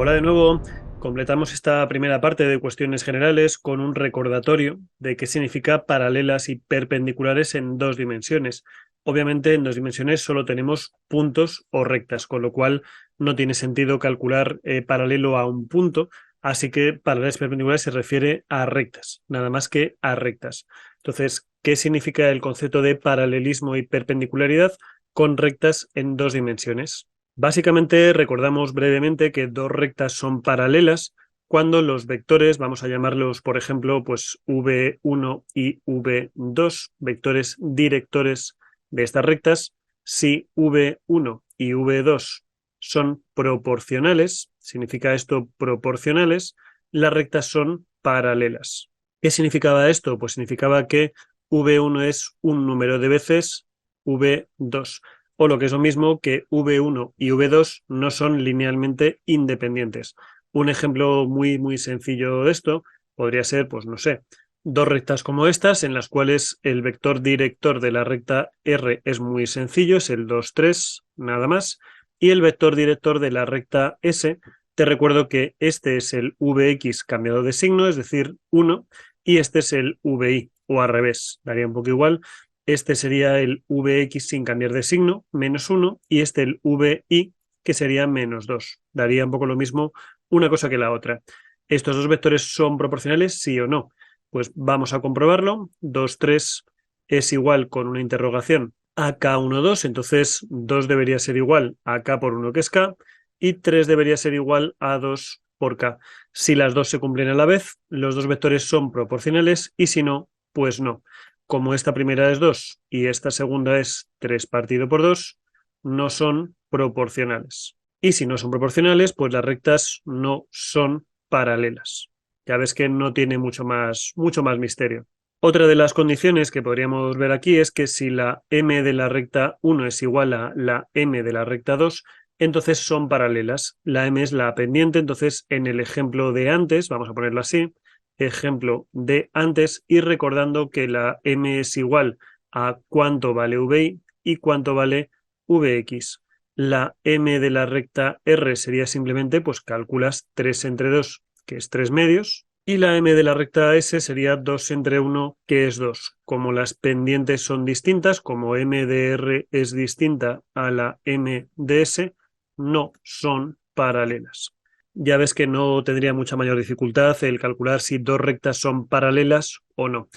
Hola de nuevo. Completamos esta primera parte de cuestiones generales con un recordatorio de qué significa paralelas y perpendiculares en dos dimensiones. Obviamente en dos dimensiones solo tenemos puntos o rectas, con lo cual no tiene sentido calcular paralelo a un punto, así que paralelas y perpendiculares se refiere a rectas, nada más que a rectas. Entonces, ¿qué significa el concepto de paralelismo y perpendicularidad con rectas en dos dimensiones? Básicamente recordamos brevemente que dos rectas son paralelas cuando los vectores, vamos a llamarlos por ejemplo pues v1 y v2, vectores directores de estas rectas, si v1 y v2 son proporcionales, significa esto proporcionales, las rectas son paralelas. ¿Qué significaba esto? Pues significaba que v1 es un número de veces v2 o lo que es lo mismo que V1 y V2 no son linealmente independientes. Un ejemplo muy sencillo de esto podría ser, pues no sé, dos rectas como estas en las cuales el vector director de la recta R es muy sencillo, es el 2, 3, nada más, y el vector director de la recta S, te recuerdo que este es el Vx cambiado de signo, es decir, 1, y este es el Vi, o al revés, daría un poco igual. Este sería el Vx sin cambiar de signo, menos 1, y este el Vi, que sería menos 2. Daría un poco lo mismo una cosa que la otra. ¿Estos dos vectores son proporcionales, sí o no? Pues vamos a comprobarlo. 2, 3 es igual con una interrogación a k1, 2, entonces 2 debería ser igual a k por 1 que es k, y 3 debería ser igual a 2 por k. Si las dos se cumplen a la vez, los dos vectores son proporcionales, y si no, pues no. Como esta primera es 2 y esta segunda es 3 partido por 2, no son proporcionales. Y si no son proporcionales, pues las rectas no son paralelas. Ya ves que no tiene mucho más misterio. Otra de las condiciones que podríamos ver aquí es que si la m de la recta 1 es igual a la m de la recta 2, entonces son paralelas. La m es la pendiente, entonces en el ejemplo de antes, vamos a ponerlo así, ejemplo de antes, y recordando que la m es igual a cuánto vale vi y cuánto vale vx. La m de la recta R sería simplemente, pues calculas 3 entre 2, que es 3 medios, y la m de la recta S sería 2 entre 1, que es 2. Como las pendientes son distintas, como m de R es distinta a la m de S, no son paralelas. Ya ves que no tendría mucha mayor dificultad el calcular si dos rectas son paralelas o no.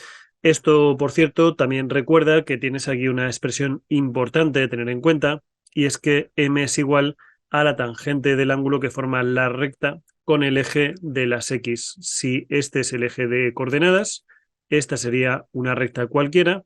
Esto, por cierto, también recuerda que tienes aquí una expresión importante de tener en cuenta, y es que m es igual a la tangente del ángulo que forma la recta con el eje de las x. Si este es el eje de coordenadas, esta sería una recta cualquiera,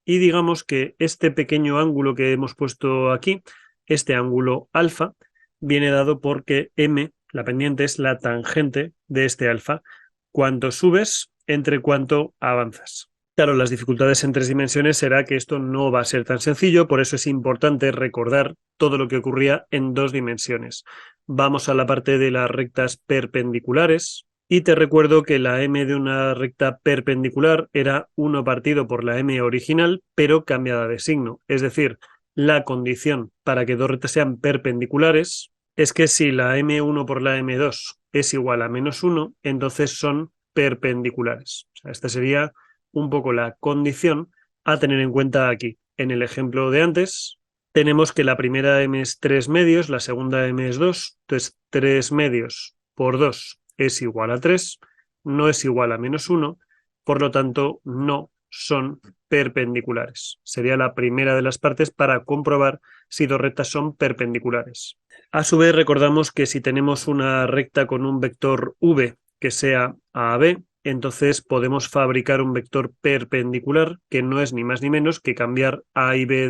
y digamos que este pequeño ángulo que hemos puesto aquí, este ángulo alfa, viene dado porque m, la pendiente, es la tangente de este alfa. Cuanto subes, entre cuanto avanzas. Claro, las dificultades en tres dimensiones será que esto no va a ser tan sencillo, por eso es importante recordar todo lo que ocurría en dos dimensiones. Vamos a la parte de las rectas perpendiculares y te recuerdo que la m de una recta perpendicular era 1 partido por la m original, pero cambiada de signo. Es decir, la condición para que dos rectas sean perpendiculares es que si la m1 por la m2 es igual a menos 1, entonces son perpendiculares. O sea, esta sería un poco la condición a tener en cuenta aquí. En el ejemplo de antes, tenemos que la primera m es 3 medios, la segunda m es 2, entonces 3 medios por 2 es igual a 3, no es igual a menos 1, por lo tanto no son perpendiculares. Sería la primera de las partes para comprobar si dos rectas son perpendiculares. A su vez, recordamos que si tenemos una recta con un vector v que sea a b, entonces podemos fabricar un vector perpendicular que no es ni más ni menos que cambiar a y b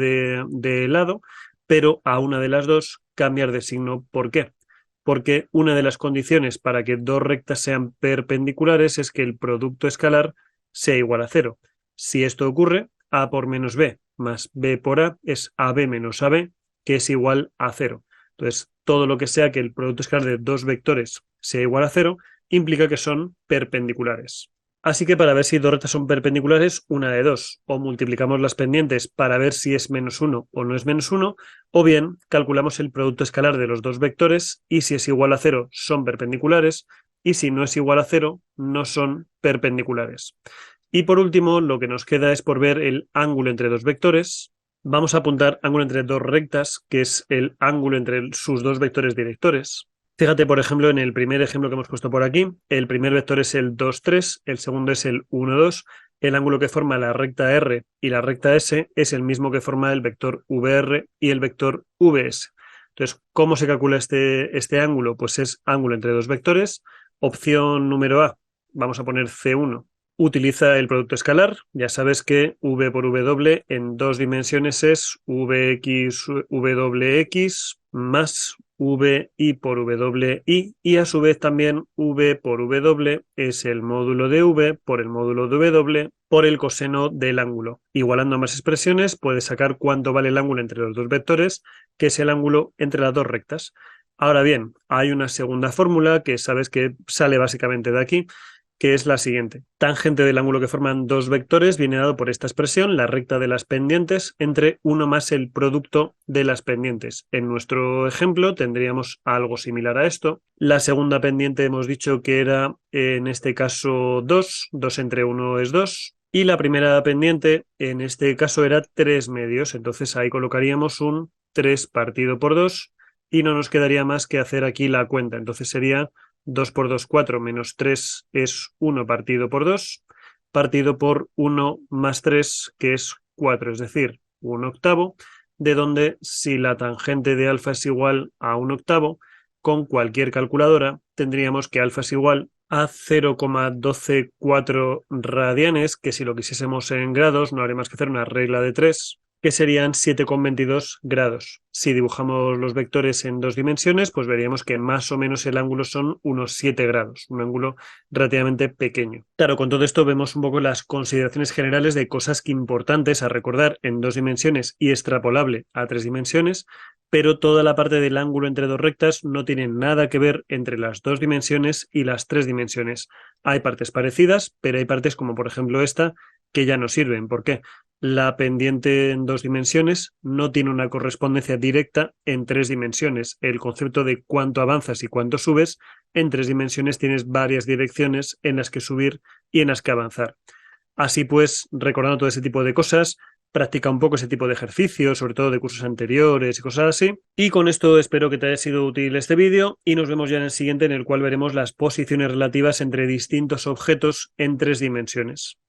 de lado, pero a una de las dos cambiar de signo. ¿Por qué? Porque una de las condiciones para que dos rectas sean perpendiculares es que el producto escalar sea igual a cero. Si esto ocurre, a por menos b más b por a es ab menos ab, que es igual a cero. Entonces, todo lo que sea que el producto escalar de dos vectores sea igual a cero implica que son perpendiculares. Así que para ver si dos rectas son perpendiculares, una de dos, o multiplicamos las pendientes para ver si es -1 o no es -1, o bien calculamos el producto escalar de los dos vectores y si es igual a 0 son perpendiculares y si no es igual a 0 no son perpendiculares. Y por último, lo que nos queda es por ver el ángulo entre dos vectores. Vamos a apuntar ángulo entre dos rectas, que es el ángulo entre sus dos vectores directores. Fíjate, por ejemplo, en el primer ejemplo que hemos puesto por aquí, el primer vector es el 2, 3, el segundo es el 1, 2. El ángulo que forma la recta R y la recta S es el mismo que forma el vector VR y el vector VS. Entonces, ¿cómo se calcula este ángulo? Pues es ángulo entre dos vectores. Opción número A, vamos a poner C1. Utiliza el producto escalar. Ya sabes que V por W en dos dimensiones es Vx WX más VI por WI y a su vez también V por W es el módulo de V por el módulo de W por el coseno del ángulo. Igualando ambas expresiones puedes sacar cuánto vale el ángulo entre los dos vectores, que es el ángulo entre las dos rectas. Ahora bien, hay una segunda fórmula que sabes que sale básicamente de aquí, que es la siguiente. Tangente del ángulo que forman dos vectores viene dado por esta expresión, la recta de las pendientes, entre 1 más el producto de las pendientes. En nuestro ejemplo tendríamos algo similar a esto. La segunda pendiente hemos dicho que era, en este caso, 2. 2 entre 1 es 2. Y la primera pendiente, en este caso, era 3 medios. Entonces ahí colocaríamos un 3 partido por 2 y no nos quedaría más que hacer aquí la cuenta. Entonces sería 2 por 2, 4, menos 3 es 1 partido por 2, partido por 1 más 3, que es 4, es decir, 1 octavo, de donde si la tangente de alfa es igual a 1 octavo, con cualquier calculadora tendríamos que alfa es igual a 0,124 radianes, que si lo quisiésemos en grados no habría más que hacer una regla de 3, que serían 7,22 grados. Si dibujamos los vectores en dos dimensiones, pues veríamos que más o menos el ángulo son unos 7 grados, un ángulo relativamente pequeño. Claro, con todo esto vemos un poco las consideraciones generales de cosas que importantes a recordar en dos dimensiones y extrapolable a tres dimensiones, pero toda la parte del ángulo entre dos rectas no tiene nada que ver entre las dos dimensiones y las tres dimensiones. Hay partes parecidas, pero hay partes como por ejemplo esta que ya no sirven. ¿Por qué? La pendiente en dos dimensiones no tiene una correspondencia directa en tres dimensiones. El concepto de cuánto avanzas y cuánto subes, en tres dimensiones tienes varias direcciones en las que subir y en las que avanzar. Así pues, recordando todo ese tipo de cosas, practica un poco ese tipo de ejercicios, sobre todo de cursos anteriores y cosas así. Y con esto espero que te haya sido útil este vídeo y nos vemos ya en el siguiente, en el cual veremos las posiciones relativas entre distintos objetos en tres dimensiones.